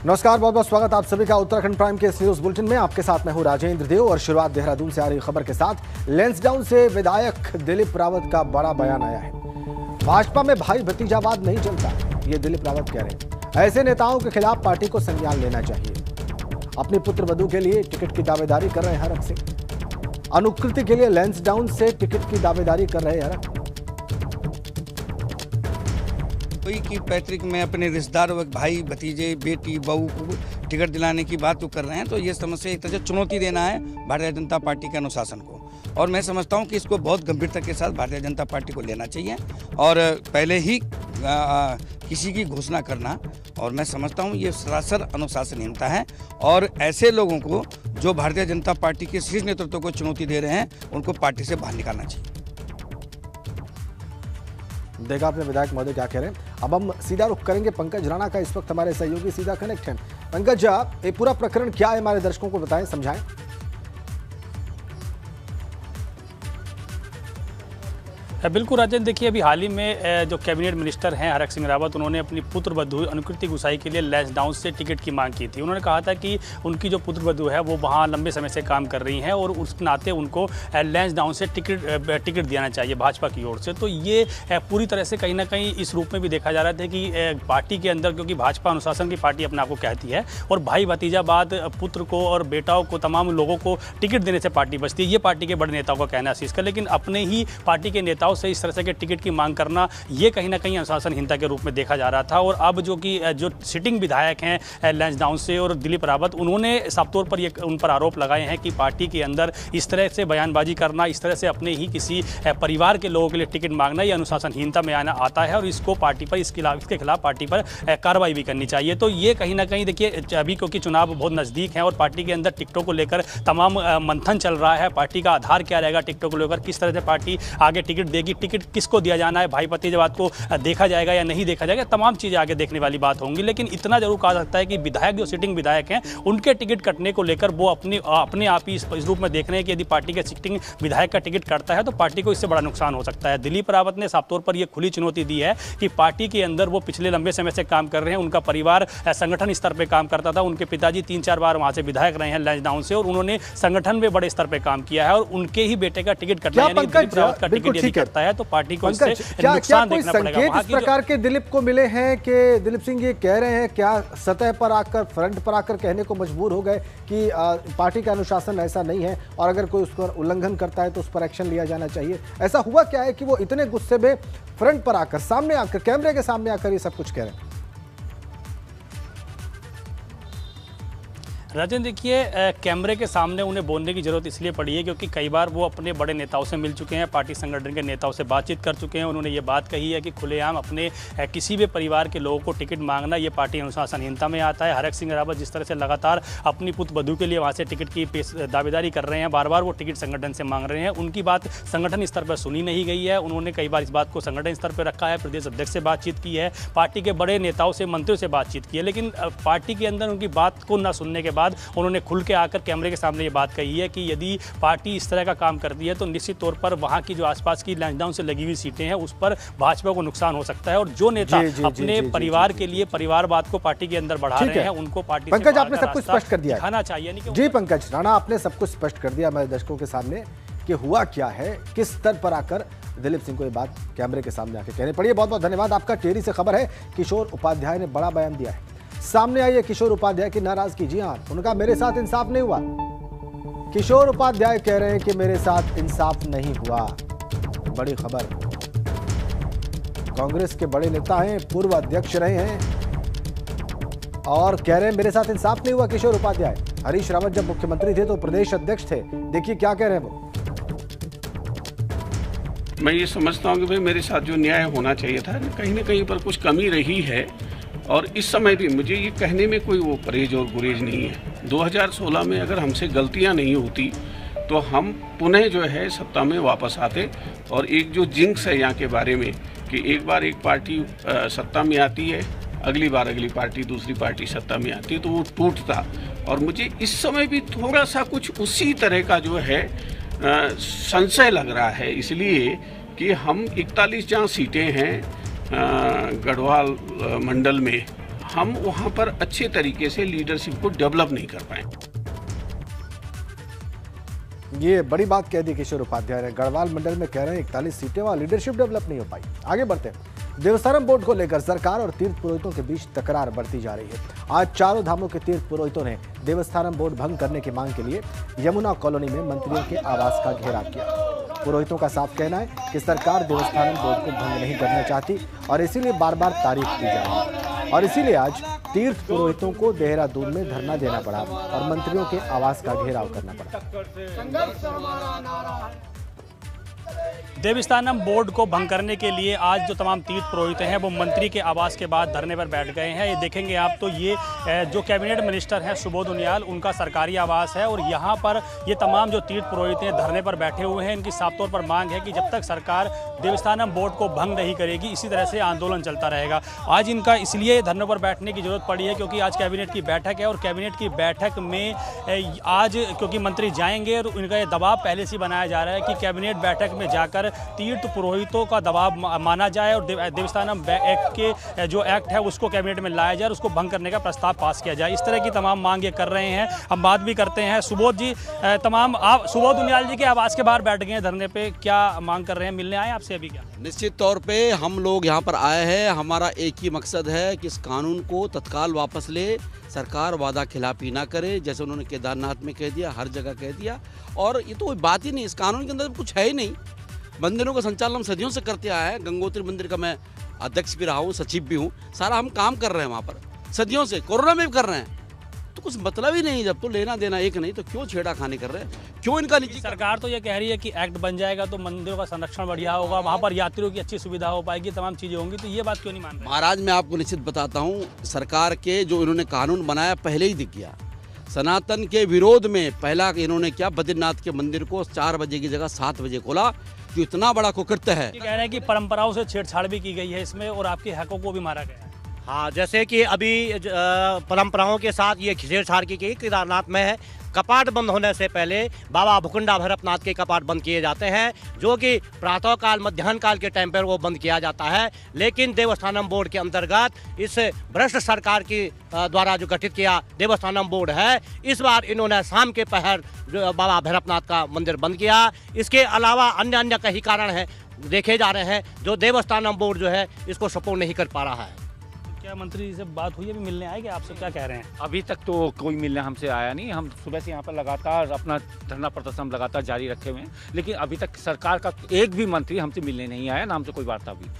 नमस्कार, बहुत बहुत स्वागत आप सभी का उत्तराखंड प्राइम के इस न्यूज बुलेटिन में। आपके साथ मैं हूं राजेंद्र देव और शुरुआत देहरादून से आ रही खबर के साथ। लैंसडाउन से विधायक दिलीप रावत का बड़ा बयान आया है। भाजपा में भाई भतीजावाद नहीं चलता, ये दिलीप रावत कह रहे हैं। ऐसे नेताओं के खिलाफ पार्टी को संज्ञान लेना चाहिए। अपनी पुत्र वधू के लिए टिकट की दावेदारी कर रहे हैं हरक सिंह। अनुकृति के लिए लैंसडाउन से टिकट की दावेदारी कर रहे हैं हरक। कोई की पैतृक में अपने रिश्तेदार भाई भतीजे बेटी बहू को टिकट दिलाने की बात तो कर रहे हैं, तो ये समस्या एक तरह से चुनौती देना है भारतीय जनता पार्टी के अनुशासन को। और मैं समझता हूं कि इसको बहुत गंभीरता के साथ भारतीय जनता पार्टी को लेना चाहिए और पहले ही किसी की घोषणा करना, और मैं समझता हूं ये सरासर अनुशासनहीनता है। और ऐसे लोगों को जो भारतीय जनता पार्टी के शीर्ष नेतृत्व को चुनौती दे रहे हैं उनको पार्टी से बाहर निकालना चाहिए। देखा आपने विधायक महोदय क्या कह रहे हैं। अब हम सीधा रुख करेंगे पंकज राणा का। इस वक्त हमारे सहयोगी सीधा कनेक्ट हैं। पंकज, ये पूरा प्रकरण क्या है, हमारे दर्शकों को बताएं, समझाएं। बिल्कुल राजेंद्र, देखिए अभी हाल ही में जो कैबिनेट मिनिस्टर हैं हरक सिंह रावत, उन्होंने अपनी पुत्र वधू अनुकृति गुसाई के लिए लैंसडाउन से टिकट की मांग की थी। उन्होंने कहा था कि उनकी जो पुत्र वधू है वो वहाँ लंबे समय से काम कर रही हैं और उस नाते उनको लैंसडाउन से टिकट देना चाहिए भाजपा की ओर से। तो ये पूरी तरह से कहीं ना कहीं इस रूप में भी देखा जा रहा था कि पार्टी के अंदर, क्योंकि भाजपा अनुशासन की पार्टी अपने आप को कहती है और भाई भतीजावाद पुत्र को और बेटाओं को तमाम लोगों को टिकट देने से पार्टी बचती है, ये पार्टी के बड़े नेताओं का कहना है इसका। लेकिन अपने ही पार्टी के नेताओं से इस तरह से टिकट की मांग करना, ये कहीं ना कहीं अनुशासनहीनता के रूप में देखा जा रहा था। और अब जो सिटिंग विधायक हैं लैंसडाउन से और दिलीप रावत, उन्होंने साफ तौर पर ये उन पर आरोप लगाए हैं कि पार्टी के अंदर इस तरह से बयानबाजी करना, इस तरह से अपने ही किसी परिवार के लोगों के लिए टिकट मांगना, ये अनुशासनहीनता में आता है और इसको पार्टी पर इसके खिलाफ पार्टी पर कार्रवाई भी करनी चाहिए। तो ये कहीं ना कहीं देखिए, अभी क्योंकि चुनाव बहुत नज़दीक है और पार्टी के अंदर टिकटों को लेकर तमाम मंथन चल रहा है। पार्टी का आधार क्या रहेगा टिकटों को लेकर, किस तरह से पार्टी आगे टिकट देगी, टिकट किसको दिया जाना है, भाई भतीजावाद को देखा जाएगा या नहीं देखा जाएगा, तमाम चीज़ें आगे देखने वाली बात होंगी। लेकिन इतना जरूर कहा सकता है कि विधायक जो सिटिंग विधायक हैं उनके टिकट कटने को लेकर वो अपने आप ही इस रूप में देख रहे हैं कि यदि पार्टी के सिटिंग विधायक का टिकट कटता है तो पार्टी को इससे बड़ा नुकसान हो सकता है। दिलीप रावत ने साफ तौर पर यह खुली चुनौती दी है कि पार्टी के अंदर वो पिछले लंबे समय से काम कर रहे हैं, उनका परिवार संगठन स्तर पर काम करता था, उनके पिताजी 3-4 बार वहां से विधायक रहे हैं लैंसडाउन से और उन्होंने संगठन में बड़े स्तर पर काम किया है और उनके ही बेटे का टिकट कटना, यानी दिलीप रावत का टिकट यदि कटता है तो पार्टी को इससे नुकसान देखना पड़ेगा। इस प्रकार के दिलीप को मिले हैं कि दिलीप सिंह ये कह रहे हैं, क्या सतह पर आकर, फ्रंट पर आकर कहने को मजबूर हो गए कि पार्टी का अनुशासन ऐसा नहीं है और अगर कोई उस पर उल्लंघन करता है तो उस पर एक्शन लिया जाना चाहिए? ऐसा हुआ क्या है कि वो इतने गुस्से में फ्रंट पर आकर, सामने आकर, कैमरे के सामने आकर ये सब कुछ कह रहे हैं? राजेंद्र, देखिए कैमरे के सामने उन्हें बोलने की जरूरत इसलिए पड़ी है क्योंकि कई बार वो अपने बड़े नेताओं से मिल चुके हैं, पार्टी संगठन के नेताओं से बातचीत कर चुके हैं। उन्होंने ये बात कही है कि खुलेआम अपने किसी भी परिवार के लोगों को टिकट मांगना ये पार्टी अनुशासनहीनता में आता है। हरक सिंह रावत जिस तरह से लगातार अपनी पुत्र वधू के लिए वहाँ से टिकट की दावेदारी कर रहे हैं, बार बार वो टिकट संगठन से मांग रहे हैं, उनकी बात संगठन स्तर पर सुनी नहीं गई है। उन्होंने कई बार इस बात को संगठन स्तर पर रखा है, प्रदेश अध्यक्ष से बातचीत की है, पार्टी के बड़े नेताओं से, मंत्रियों से बातचीत की है, लेकिन पार्टी के अंदर उनकी बात को न सुनने के बाद उन्होंने खुल के आकर कैमरे के सामने ये बात कही है कि यदि पार्टी इस तरह का काम करती है तो निश्चित तौर पर वहां की जो आसपास की लैंसडाउन से लगी हुई सीटें हैं उस पर भाजपा को नुकसान हो सकता है। और जो नेता अपने परिवार के लिए परिवारवाद को पार्टी के अंदर बढ़ा रहे हैं उनको पार्टी पंकज, आपने सब कुछ स्पष्ट कर दिया, दिखाना चाहिए। जी पंकज राणा, आपने सब कुछ स्पष्ट कर दिया हमारे दर्शकों के सामने कि हुआ क्या है, किस स्तर पर आकर दिलीप सिंह को ये बात कैमरे के सामने आकर कहनी पड़ी है। बहुत बहुत धन्यवाद आपका। टेरी से खबर है, किशोर उपाध्याय ने बड़ा बयान दिया है। सामने आई है किशोर उपाध्याय की नाराजगी। जी हां, उनका मेरे साथ इंसाफ नहीं हुआ। किशोर उपाध्याय कह रहे हैं कि मेरे साथ इंसाफ नहीं हुआ। बड़ी खबर, कांग्रेस के बड़े नेता हैं, पूर्व अध्यक्ष रहे हैं और कह रहे हैं मेरे साथ इंसाफ नहीं हुआ। किशोर उपाध्याय, हरीश रावत जब मुख्यमंत्री थे तो प्रदेश अध्यक्ष थे, देखिए क्या कह रहे हैं वो। मैं ये समझता हूं कि भाई मेरे साथ जो न्याय होना चाहिए था, कहीं ना कहीं पर कुछ कमी रही है और इस समय भी मुझे ये कहने में कोई वो परहेज और गुरेज नहीं है। 2016 में अगर हमसे गलतियां नहीं होती तो हम पुनः जो है सत्ता में वापस आते। और एक जो जिंक्स है यहाँ के बारे में कि एक बार एक पार्टी सत्ता में आती है, अगली बार अगली पार्टी, दूसरी पार्टी सत्ता में आती है, तो वो टूटता। और मुझे इस समय भी थोड़ा सा कुछ उसी तरह का जो है संशय लग रहा है, इसलिए कि हम 41 जहाँ सीटें हैं गढ़वाल मंडल में, हम वहाँ पर अच्छे तरीके से लीडरशिप को डेवलप नहीं कर पाए। ये बड़ी बात कह दी किशोर उपाध्याय ने। गढ़वाल मंडल में कह रहे हैं 41 सीटें, वहां लीडरशिप डेवलप नहीं हो पाई। आगे बढ़ते हैं। देवस्थानम बोर्ड को लेकर सरकार और तीर्थ पुरोहितों के बीच तकरार बढ़ती जा रही है। आज चारों धामों के तीर्थ पुरोहितों ने देवस्थानम बोर्ड भंग करने की मांग के लिए यमुना कॉलोनी में मंत्रियों के आवास का घेराव किया। पुरोहितों का साफ कहना है कि सरकार देवस्थानम बोर्ड को भंग नहीं करना चाहती और इसीलिए बार बार तारीफ दी जा रही है और इसीलिए आज तीर्थ पुरोहितों को देहरादून में धरना देना पड़ा और मंत्रियों के आवास का घेराव करना पड़ा। देवस्थानम बोर्ड को भंग करने के लिए आज जो तमाम तीर्थ पुरोहित हैं वो मंत्री के आवास के बाद धरने पर बैठ गए हैं। ये देखेंगे आप तो ये जो कैबिनेट मिनिस्टर हैं सुबोध उनियाल, उनका सरकारी आवास है और यहाँ पर ये तमाम जो तीर्थ पुरोहित हैं धरने पर बैठे हुए हैं। इनकी साफ तौर पर मांग है कि जब तक सरकार देवस्थानम बोर्ड को भंग नहीं करेगी इसी तरह से आंदोलन चलता रहेगा। आज इनका इसलिए धरने पर बैठने की जरूरत पड़ी है क्योंकि आज कैबिनेट की बैठक है और कैबिनेट की बैठक में आज क्योंकि मंत्री जाएंगे और इनका ये दबाव पहले से बनाया जा रहा है कि कैबिनेट बैठक में जाकर तीर्थ पुरोहितों का दबाव माना जाए और देवस्थानम एक्ट के जो एक्ट है उसको कैबिनेट में लाया जाए और उसको भंग करने का प्रस्ताव पास किया जाए। इस तरह की तमाम मांग ये कर रहे हैं। हम बात भी करते हैं सुबोध जी, तमाम आप सुबोध उनियाल जी के आवास के बाहर बैठ गए हैं धरने पे, क्या मांग कर रहे हैं? मिलने आए आपसे अभी? क्या निश्चित तौर पे हम लोग यहाँ पर आए हैं, हमारा एक ही मकसद है कि इस कानून को तत्काल वापस ले, सरकार वादा खिलाफी ना करे, जैसे उन्होंने केदारनाथ में कह दिया, हर जगह कह दिया। और ये तो कोई बात ही नहीं, इस कानून के अंदर कुछ है ही नहीं। मंदिरों का संचालन हम सदियों से करते आए हैं। गंगोत्री मंदिर का मैं अध्यक्ष भी रहा हूँ, सचिव भी हूँ, सारा हम काम कर रहे हैं वहाँ पर सदियों से, कोरोना में भी कर रहे हैं। तो कुछ मतलब ही नहीं, जब तो लेना देना एक नहीं तो क्यों छेड़ाखानी कर रहे हैं, क्यों इनका निजी? सरकार तो ये कह रही है कि एक्ट बन जाएगा तो मंदिरों का संरक्षण बढ़िया होगा, वहाँ पर यात्रियों की अच्छी सुविधा हो पाएगी, तमाम चीज़ें होंगी, तो ये बात क्यों नहीं मान रहे? महाराज मैं आपको निश्चित बताता हूँ, सरकार के जो इन्होंने कानून बनाया पहले ही दिख गया। सनातन के विरोध में पहला इन्होंने क्या, बद्रीनाथ के मंदिर को 4 बजे की जगह 7 बजे खोला, जो इतना बड़ा कुकृत्य है। कह रहे हैं कि परंपराओं से छेड़छाड़ भी की गई है इसमें और आपके हकों को भी मारा गया है। हाँ, जैसे कि अभी परंपराओं के साथ ये छेड़छाड़ की गई। केदारनाथ में है कपाट बंद होने से पहले बाबा भुकुंडा भैरवनाथ के कपाट बंद किए जाते हैं, जो कि प्रातःकाल मध्याह्न काल के टाइम पर वो बंद किया जाता है। लेकिन देवस्थानम बोर्ड के अंतर्गत इस भ्रष्ट सरकार की द्वारा जो गठित किया देवस्थानम बोर्ड है, इस बार इन्होंने शाम के पहर जो बाबा भैरवनाथ का मंदिर बंद किया। इसके अलावा अन्य कई कारण हैं देखे जा रहे हैं जो देवस्थानम बोर्ड जो है इसको सपोर्ट नहीं कर पा रहा है। क्या मंत्री से बात हुई, अभी मिलने आए क्या आपसे, क्या कह रहे हैं? अभी तक तो कोई मिलने हमसे आया नहीं। हम सुबह से यहाँ पर लगातार अपना धरना प्रदर्शन लगातार जारी रखे हुए हैं, लेकिन अभी तक सरकार का एक भी मंत्री हमसे मिलने नहीं आया, ना हमसे कोई वार्ता हुई।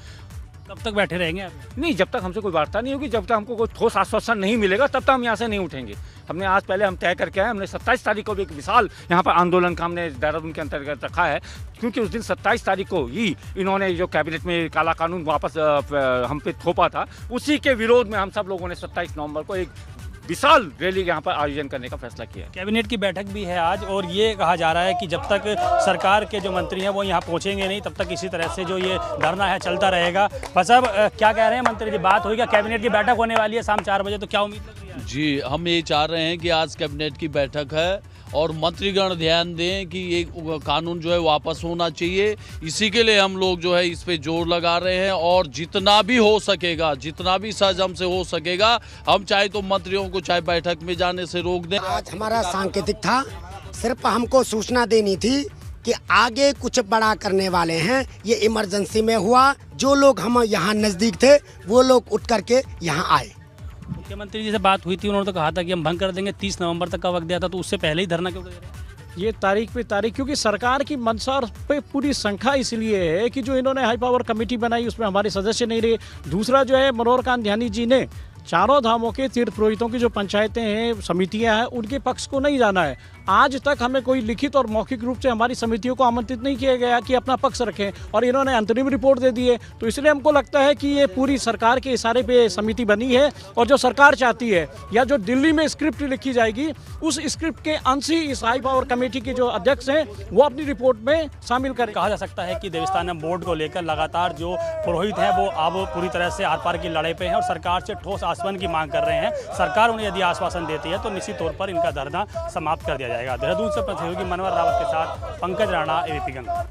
कब तक बैठे रहेंगे आप? नहीं, जब तक हमसे कोई वार्ता नहीं होगी, जब तक हमको कोई ठोस आश्वासन नहीं मिलेगा तब तक हम यहाँ से नहीं उठेंगे। हमने आज पहले हम तय करके आए, हमने 27 तारीख को भी एक विशाल यहाँ पर आंदोलन का हमने देहरादून के अंतर्गत रखा है, क्योंकि उस दिन 27 तारीख को ही इन्होंने जो कैबिनेट में काला कानून वापस हम पे थोपा था, उसी के विरोध में हम सब लोगों ने 27 नवंबर को एक विशाल रैली यहाँ पर आयोजन करने का फैसला किया। कैबिनेट की बैठक भी है आज और ये कहा जा रहा है कि जब तक सरकार के जो मंत्री हैं वो यहाँ पहुँचेंगे नहीं तब तक इसी तरह से जो ये धरना है चलता रहेगा। बस अब क्या कह रहे हैं मंत्री जी, बात हुई क्या? कैबिनेट की बैठक होने वाली है शाम 4 बजे, तो क्या उम्मीद लग रही है? जी, हम ये चाह रहे हैं कि आज कैबिनेट की बैठक है और मंत्रीगण ध्यान दें कि ये कानून जो है वापस होना चाहिए। इसी के लिए हम लोग जो है इस पे जोर लगा रहे हैं और जितना भी हो सकेगा, जितना भी सहज हमसे हो सकेगा, हम चाहे तो मंत्रियों को चाहे बैठक में जाने से रोक दें। आज हमारा सांकेतिक था, सिर्फ हमको सूचना देनी थी कि आगे कुछ बड़ा करने वाले हैं। ये इमरजेंसी में हुआ, जो लोग हम यहाँ नज़दीक थे वो लोग उठ करके यहाँ आए। मुख्यमंत्री जी से बात हुई थी, उन्होंने तो कहा था कि हम भंग कर देंगे, 30 नवंबर तक का वक्त दिया था, तो उससे पहले ही धरना क्यों दे रहे हैं? ये तारीख पे तारीख, क्योंकि सरकार की मंशा पे पूरी शंका इसलिए है कि जो इन्होंने हाई पावर कमेटी बनाई उसमें हमारे सदस्य नहीं रहे। दूसरा जो है, मनोहर कांत ध्यानी जी ने चारों धामों के तीर्थ पुरोहितों की जो पंचायतें हैं, समितियां हैं, उनके पक्ष को नहीं जाना है। आज तक हमें कोई लिखित और मौखिक रूप से हमारी समितियों को आमंत्रित नहीं किया गया कि अपना पक्ष रखें, और इन्होंने अंतरिम रिपोर्ट दे दी है। तो इसलिए हमको लगता है कि ये पूरी सरकार के इशारे पे समिति बनी है और जो सरकार चाहती है या जो दिल्ली में स्क्रिप्ट लिखी जाएगी उस स्क्रिप्ट के अंश ही इस हाई पावर कमेटी के जो अध्यक्ष हैं वो अपनी रिपोर्ट में शामिल करें। कहा जा सकता है कि देवस्थानम बोर्ड को लेकर लगातार जो पुरोहित हैं वो अब पूरी तरह से आर पार की लड़ाई पे हैं और सरकार से ठोस आश्वासन की मांग कर रहे हैं। सरकार उन्हें यदि आश्वासन देती है तो निश्चित तौर पर इनका धरना समाप्त कर दिया जाएगा। देहरादून से सहयोगी मनोहर रावत के साथ पंकज राणा, एबीपी गंगा।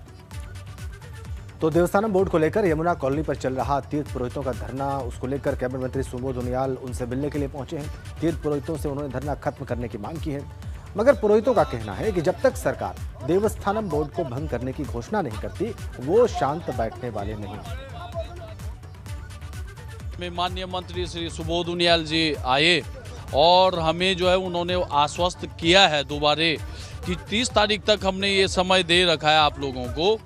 तो देवस्थानम बोर्ड को लेकर यमुना कॉलोनी पर चल रहा तीर्थ पुरोहितों का धरना, उसको लेकर कैबिनेट मंत्री सुबोध उनियाल उनसे मिलने के लिए पहुंचे हैं। तीर्थ पुरोहितों से उन्होंने धरना खत्म करने की मांग की है, मगर पुरोहितों का कहना है कि जब तक सरकार देवस्थानम बोर्ड को भंग करने की घोषणा नहीं करती, वो शांत बैठने वाले नहीं। माननीय मंत्री श्री सुबोध उनियाल जी आए और हमें जो है उन्होंने आश्वस्त किया है दोबारे कि 30 तारीख तक हमने ये समय दे रखा है आप लोगों को,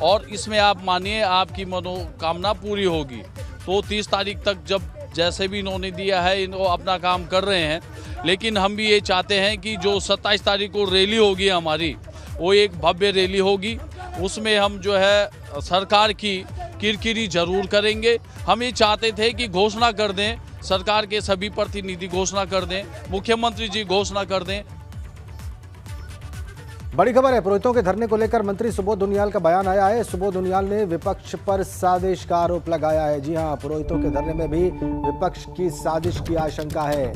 और इसमें आप मानिए आपकी मनोकामना पूरी होगी। तो 30 तारीख तक जब जैसे भी इन्होंने दिया है इनको अपना काम कर रहे हैं, लेकिन हम भी ये चाहते हैं कि जो 27 तारीख को रैली होगी हमारी, वो एक भव्य रैली होगी। उसमें हम जो है सरकार की किरकिरी जरूर करेंगे। हम ये चाहते थे कि घोषणा कर दें, सरकार के सभी प्रतिनिधि घोषणा कर दें, मुख्यमंत्री जी घोषणा कर दें। बड़ी खबर है, पुरोहितों के धरने को लेकर मंत्री सुबोध उनियाल का बयान आया है। सुबोध उनियाल ने विपक्ष पर साजिश का आरोप लगाया है। जी हां, पुरोहितों के धरने में भी विपक्ष की साजिश की आशंका है।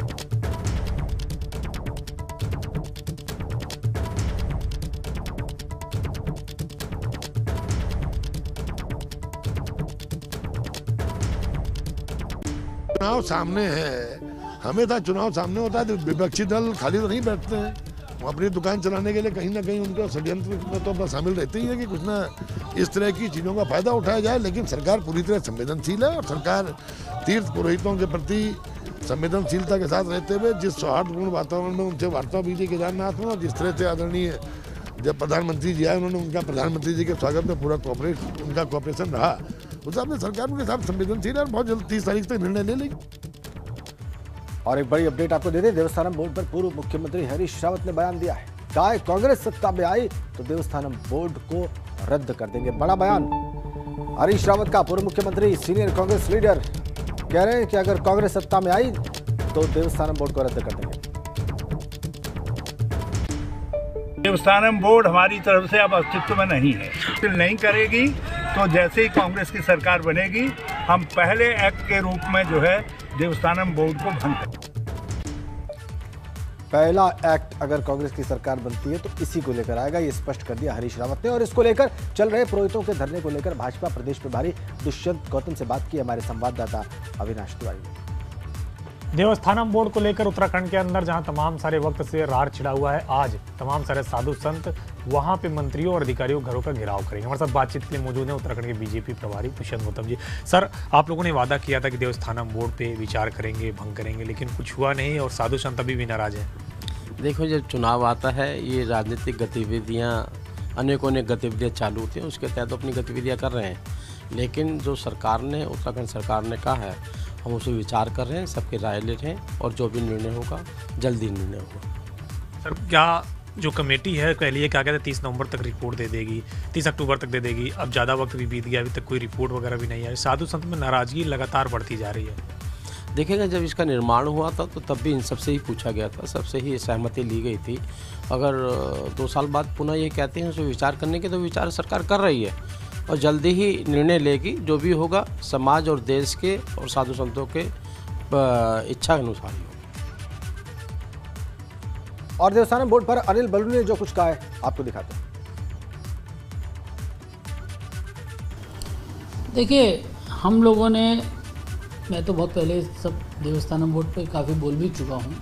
चुनाव सामने है, हमेशा चुनाव सामने होता है तो विपक्षी दल खाली तो नहीं बैठते हैं। वो अपनी दुकान चलाने के लिए कहीं ना कहीं उनके षड्यंत्र में तो अपना शामिल रहते ही है कि कुछ ना इस तरह की चीज़ों का फायदा उठाया जाए। लेकिन सरकार पूरी तरह संवेदनशील है और सरकार तीर्थ पुरोहितों के प्रति संवेदनशीलता के साथ रहते हुए जिस सौहार्दपूर्ण वातावरण में उनसे वार्ता भी थी केदारनाथ में, और जिस तरह से आदरणीय जब प्रधानमंत्री जी आए उन्होंने उनका प्रधानमंत्री जी के स्वागत में पूरा उनका कॉपरेशन रहा, उस हिसाब से सरकार उनके साथ संवेदनशील है और बहुत जल्द 30 तारीख तक निर्णय ले लेगी। और एक बड़ी अपडेट आपको दे दें, देवस्थानम बोर्ड पर पूर्व मुख्यमंत्री हरीश रावत ने बयान दिया है। कहा है कांग्रेस सत्ता में आई तो देवस्थानम बोर्ड को रद्द कर देंगे। बड़ा बयान हरीश रावत का। पूर्व मुख्यमंत्री सीनियर कांग्रेस लीडर कह रहे हैं कि अगर कांग्रेस सत्ता में आई तो देवस्थानम बोर्ड को रद्द कर देंगे। देवस्थानम बोर्ड हमारी तरफ से अब अस्तित्व में नहीं है, नहीं करेगी तो जैसे ही कांग्रेस की सरकार बनेगी हम पहले एक्ट के रूप में जो है देवस्थानम बोर्ड को भंग करेंगे। पहला एक्ट अगर कांग्रेस की सरकार बनती है तो इसी को लेकर आएगा, ये स्पष्ट कर दिया हरीश रावत ने। और इसको लेकर चल रहे पुरोहितों के धरने को लेकर भाजपा प्रदेश प्रभारी दुष्यंत गौतम से बात की हमारे संवाददाता अविनाश तिवारी ने। देवस्थानम बोर्ड को लेकर उत्तराखंड के अंदर जहां तमाम सारे वक्त से रार छिड़ा हुआ है, आज तमाम सारे साधु संत वहां पे मंत्रियों और अधिकारियों घरों का घेराव करेंगे। हमारे साथ बातचीत के लिए मौजूद हैं उत्तराखंड के बीजेपी प्रभारी दुष्यंत गौतम जी। सर, आप लोगों ने वादा किया था कि देवस्थानम बोर्ड पे विचार करेंगे, भंग करेंगे, लेकिन कुछ हुआ नहीं और साधु संत अभी भी नाराज हैं। देखो, जब चुनाव आता है ये राजनीतिक गतिविधियाँ अनेकों गतिविधियाँ चालू होती हैं, उसके तहत अपनी गतिविधियाँ कर रहे हैं। लेकिन जो सरकार ने, उत्तराखंड सरकार ने कहा है, हम उसे विचार कर रहे हैं, सबकी राय ले रहे हैं और जो भी निर्णय होगा जल्दी निर्णय होगा। सर, क्या जो कमेटी है पहले क्या कहते हैं 30 नवंबर तक रिपोर्ट दे देगी, 30 अक्टूबर तक दे देगी, अब ज़्यादा वक्त भी बीत गया, अभी तक कोई रिपोर्ट वगैरह भी नहीं आई। साधु संत में नाराज़गी लगातार बढ़ती जा रही है। देखिएगा, जब इसका निर्माण हुआ था तो तब भी इन सबसे ही पूछा गया था, सबसे ही सहमति ली गई थी। अगर 2 साल बाद पुनः ये कहते हैं उसे विचार करने के, तो विचार सरकार कर रही है और जल्दी ही निर्णय लेगी। जो भी होगा समाज और देश के और साधु संतों के इच्छा अनुसार ही होगा। और देवस्थानम बोर्ड पर अनिल बलूनी ने जो कुछ कहा है आपको दिखाते हैं। देखिए, हम लोगों ने, मैं तो बहुत पहले सब देवस्थानम बोर्ड पे काफ़ी बोल भी चुका हूँ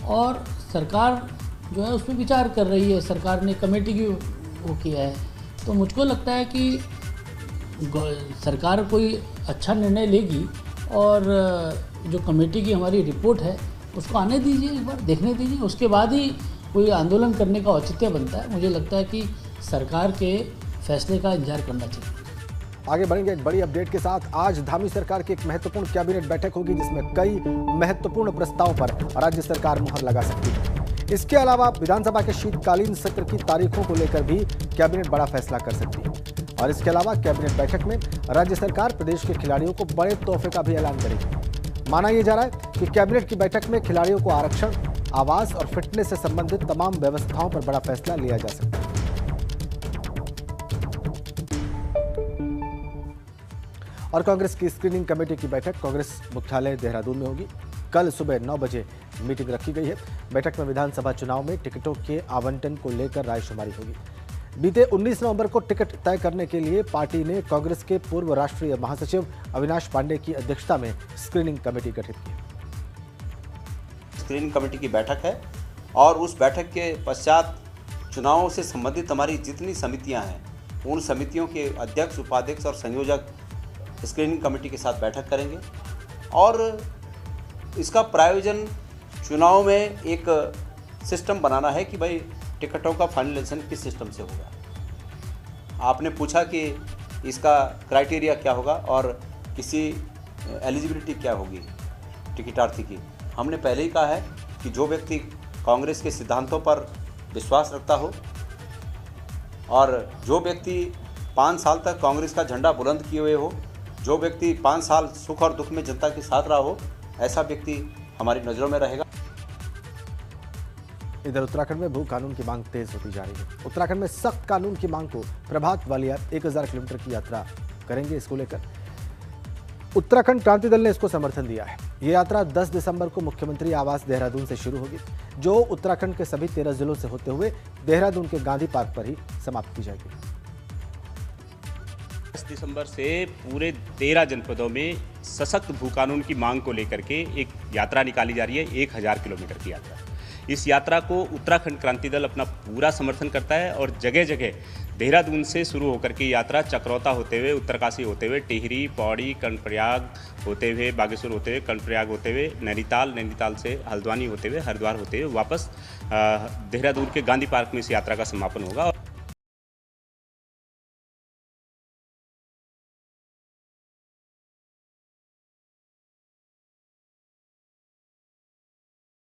और सरकार जो है उस पर विचार कर रही है। सरकार ने कमेटी की वो किया है, तो मुझको लगता है कि सरकार कोई अच्छा निर्णय लेगी और जो कमेटी की हमारी रिपोर्ट है उसको आने दीजिए, एक बार देखने दीजिए, उसके बाद ही कोई आंदोलन करने का औचित्य बनता है। मुझे लगता है कि सरकार के फैसले का इंतजार करना चाहिए। आगे बढ़ेंगे एक बड़ी अपडेट के साथ। आज धामी सरकार की एक महत्वपूर्ण कैबिनेट बैठक होगी जिसमें कई महत्वपूर्ण प्रस्तावों पर राज्य सरकार मुहर लगा सकती है। इसके अलावा विधानसभा के शीतकालीन सत्र की तारीखों को लेकर भी कैबिनेट बड़ा फैसला कर सकती है। और इसके अलावा कैबिनेट बैठक में राज्य सरकार प्रदेश के खिलाड़ियों को बड़े तोहफे का भी ऐलान करेगी। माना यह जा रहा है कि कैबिनेट की बैठक में खिलाड़ियों को आरक्षण, आवास और फिटनेस से संबंधित तमाम व्यवस्थाओं पर बड़ा फैसला लिया जा सकता है। और कांग्रेस की स्क्रीनिंग कमेटी की बैठक कांग्रेस मुख्यालय देहरादून में होगी। कल सुबह 9 बजे मीटिंग रखी गई है। बैठक में विधानसभा चुनाव में टिकटों के आवंटन को लेकर रायशुमारी होगी। बीते 19 नवंबर को टिकट तय करने के लिए पार्टी ने कांग्रेस के पूर्व राष्ट्रीय महासचिव अविनाश पांडे की अध्यक्षता में स्क्रीनिंग कमेटी गठित की। स्क्रीनिंग कमेटी की बैठक है और उस बैठक के पश्चात चुनावों से संबंधित हमारी जितनी समितियां हैं उन समितियों के अध्यक्ष, उपाध्यक्ष और संयोजक स्क्रीनिंग कमेटी के साथ बैठक करेंगे और इसका प्रायोजन चुनाव में एक सिस्टम बनाना है कि भाई टिकटों का फाइनलाइजेशन किस सिस्टम से होगा। आपने पूछा कि इसका क्राइटेरिया क्या होगा और किसी एलिजिबिलिटी क्या होगी टिकटार्थी की। हमने पहले ही कहा है कि जो व्यक्ति कांग्रेस के सिद्धांतों पर विश्वास रखता हो और जो व्यक्ति 5 साल तक कांग्रेस का झंडा बुलंद किए हुए हो, जो व्यक्ति 5 साल सुख और दुख में जनता के साथ रहा हो, ऐसा व्यक्ति हमारी नज़रों में रहेगा। इधर उत्तराखंड में भू कानून की मांग तेज होती जा रही है। उत्तराखंड में सख्त कानून की मांग को प्रभात वालिया 1000 किलोमीटर की यात्रा करेंगे। इसको लेकर उत्तराखंड क्रांति दल ने इसको समर्थन दिया है। ये यात्रा 10 दिसंबर को मुख्यमंत्री आवास देहरादून से शुरू होगी, जो उत्तराखंड के सभी 13 जिलों से होते हुए देहरादून के गांधी पार्क पर ही समाप्त की जाएगी। 10 दिसंबर से पूरे 13 जनपदों में सशक्त भू कानून की मांग को लेकर के एक यात्रा निकाली जा रही है, 1000 किलोमीटर की यात्रा। इस यात्रा को उत्तराखंड क्रांति दल अपना पूरा समर्थन करता है और जगह जगह देहरादून से शुरू होकर के यात्रा चक्रौता होते हुए, उत्तरकाशी होते हुए, टिहरी, पौड़ी, कर्णप्रयाग होते हुए, बागेश्वर होते हुए, कर्णप्रयाग होते हुए, नैनीताल से हल्द्वानी होते हुए, हरिद्वार होते हुए वापस देहरादून के गांधी पार्क में इस यात्रा का समापन होगा।